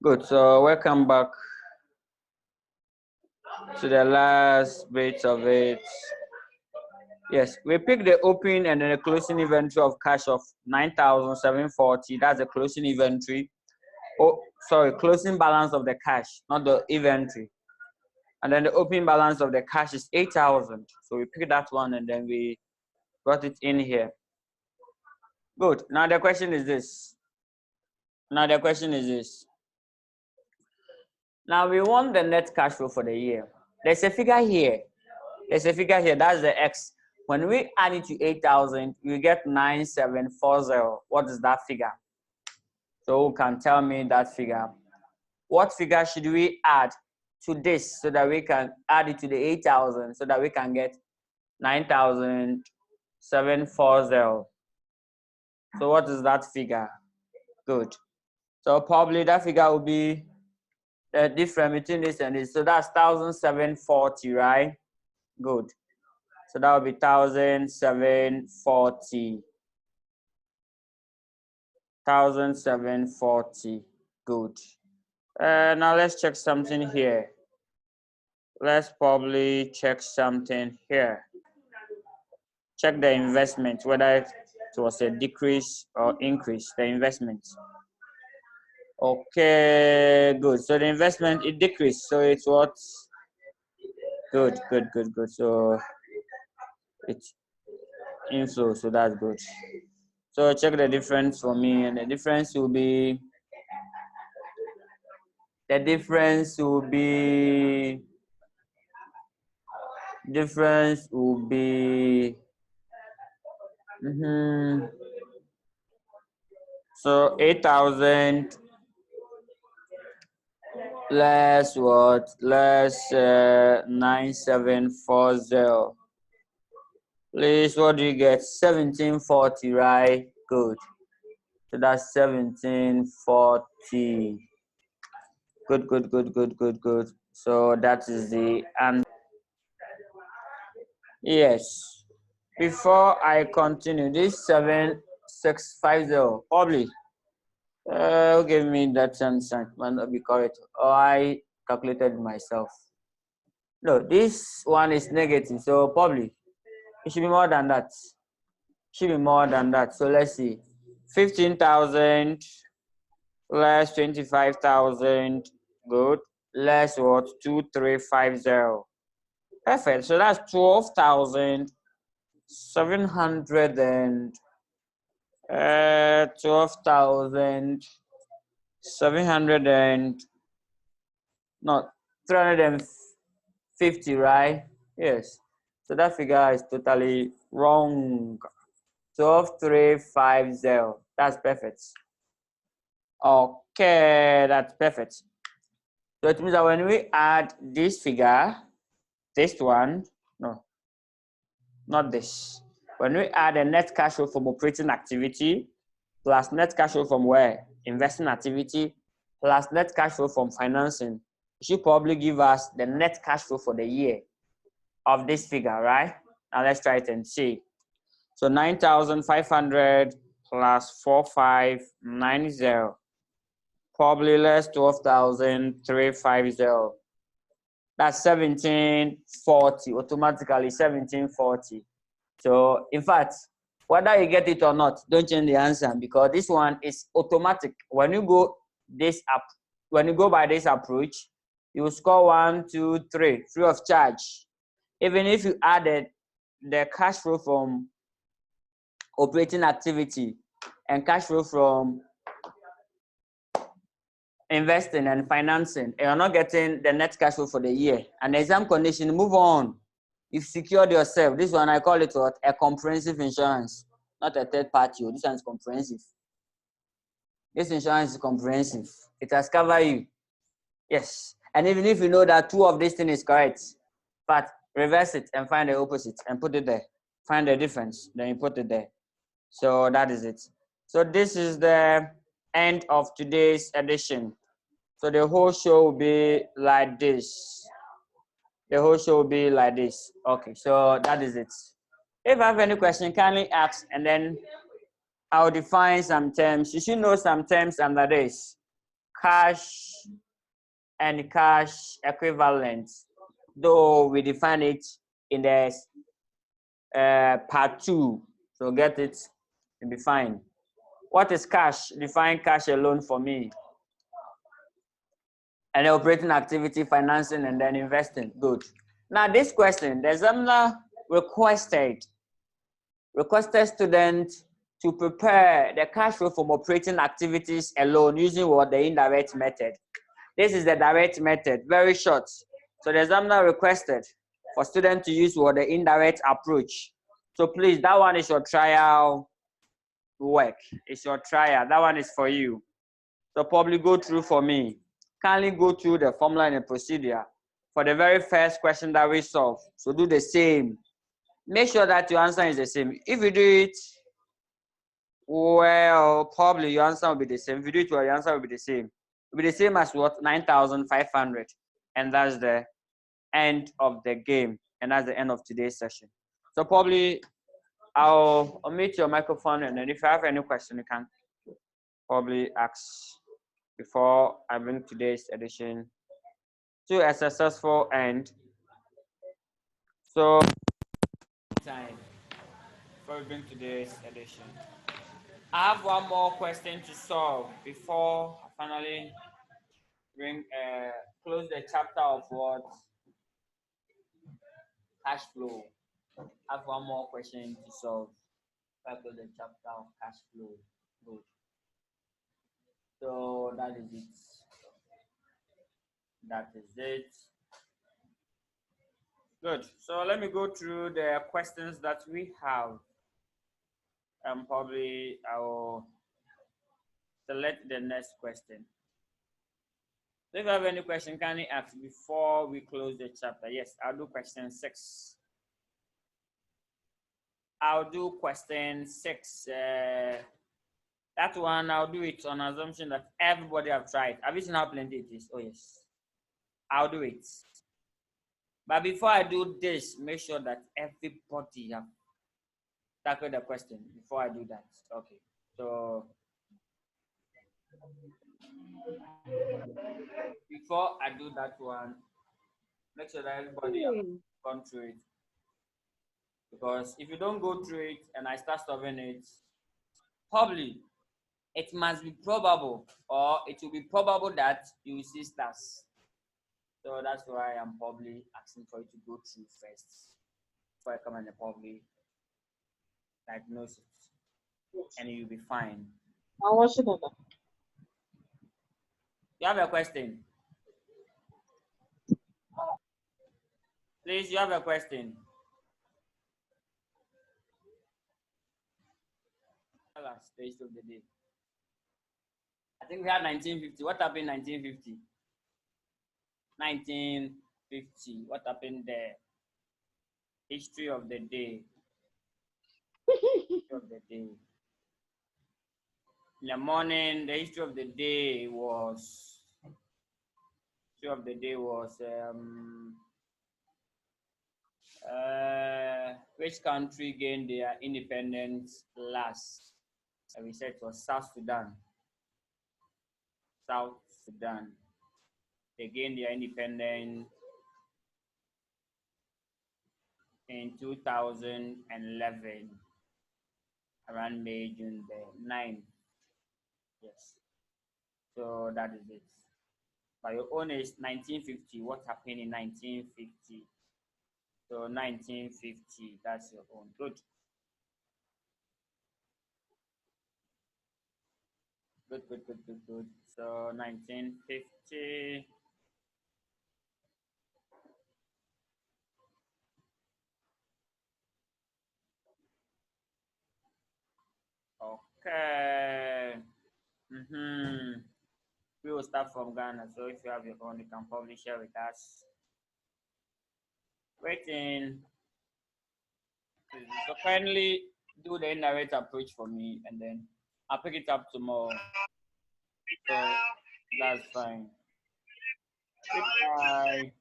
Good. So welcome back to the last bit of it. Yes, we picked the opening and then the closing inventory of cash of 9,740. That's the closing inventory. Oh, sorry, closing balance of the cash, not the inventory. And then the opening balance of the cash is 8,000. So we picked that one and then we got it in here. Good. Now the question is this. Now we want the net cash flow for the year. There's a figure here. That's the X. When we add it to 8,000, we get 9,740. What is that figure? So who can tell me that figure? What figure should we add to this so that we can add it to the 8,000 so that we can get 9,740? So what is that figure? Good. So probably that figure will be the difference between this and this. So that's 1,740, right? Good. So that would be 1,740. 1,740. Good. Now let's check something here. Let's probably check something here. Check the investment, whether it was a decrease or increase, the investment. Okay, good. So the investment, it decreased. So it's what? Good. So it's inflow, so that's good. So check the difference for me, and the difference will be so 8,000 less what? Less 9,740. Please, what do you get? 1,740, right? Good. So that's 1,740. Good. So that is the answer. Yes. Before I continue, this 7,650 probably give me that answer. Might not be correct. Or I calculated myself. No, this one is negative, so probably it should be more than that. So let's see. 15,000 less 25,000. Good. Less what? 2,350. Perfect. So that's 12,700 and 12,700 and not 350, right? Yes. So that figure is totally wrong. 12,350. That's perfect. Okay, that's perfect. So it means that when we add this figure, this one, no, not this. When we add a net cash flow from operating activity plus net cash flow from where? Investing activity plus net cash flow from financing, it should probably give us the net cash flow for the year of this figure, right? Now let's try it and see. So 9,500 plus 4,590, probably less 12,350. That's 1,740, automatically 1,740. So in fact, whether you get it or not, don't change the answer because this one is automatic. When you go by this approach, you will score 1, 2, 3, free of charge. Even if you added the cash flow from operating activity and cash flow from investing and financing, and you're not getting the net cash flow for the year. And the exam condition, move on. You've secured yourself. This one, I call it what? A comprehensive insurance, not a third party. This one is comprehensive. This insurance is comprehensive. It has covered you. Yes. And even if you know that 2 of these things is correct, but reverse it and find the opposite and put it there. Find the difference, then you put it there. So that is it. So this is the end of today's edition. So the whole show will be like this. Okay, so that is it. If I have any question, kindly ask, and then I'll define some terms. You should know some terms under this. cash and cash equivalents, though we define it in the part 2. So get it, it'll be fine. What is cash? Define cash alone for me. And operating activity, financing, and then investing. Good. Now this question, the examiner requested students to prepare the cash flow from operating activities alone using what the indirect method. This is the direct method, very short. So the examiner requested for students to use what the indirect approach. So please, that one is your trial work. It's your trial. That one is for you. So probably go through for me. Kindly go through the formula and the procedure for the very first question that we solve. So do the same. Make sure that your answer is the same. If you do it well, probably your answer will be the same. If you do it well, your answer will be the same. It will be the same as what? 9,500. And that's the end of the game. And that's the end of today's session. So probably I'll unmute your microphone, and then if you have any question, you can probably ask before I bring today's edition to a successful end. So time before we bring today's edition. I have one more question to solve before I finally close the chapter of what cash flow. I have one more question to solve. I close the chapter of cash flow. Good. So that is it. That is it. Good. So let me go through the questions that we have. And probably I will select the next question. So if you have any question, can you ask before we close the chapter? Yes, I'll do question 6. I'll do question 6. That one, I'll do it on assumption that everybody have tried. Have you seen how plenty it is? Oh, yes. I'll do it. But before I do this, make sure that everybody have tackled the question before I do that. Okay. So before I do that one, make sure that everybody has gone through it. Because if you don't go through it and I start solving it, probably it must be probable, or it will be probable that you will see stars. So that's why I'm probably asking for you to go through first before I come and probably diagnose it, and you'll be fine. You have a question? Please, you have a question? Tell us the issue of the day. I think we had 1950. What happened in 1950? 1950. What happened there? History of the day. History of the day. In the morning, the history of the day was which country gained their independence last? We said it was South Sudan. South Sudan. They gained their independence in 2011, around May, June, the 9th. Yes. So that is it. But your own is 1950. What happened in 1950? So 1950, that's your own. Good. Good. So 1950. Okay. We will start from Ghana. So if you have your own, you can probably share with us. Waiting. So kindly do the indirect approach for me, and then I'll pick it up tomorrow. So that's fine. Goodbye.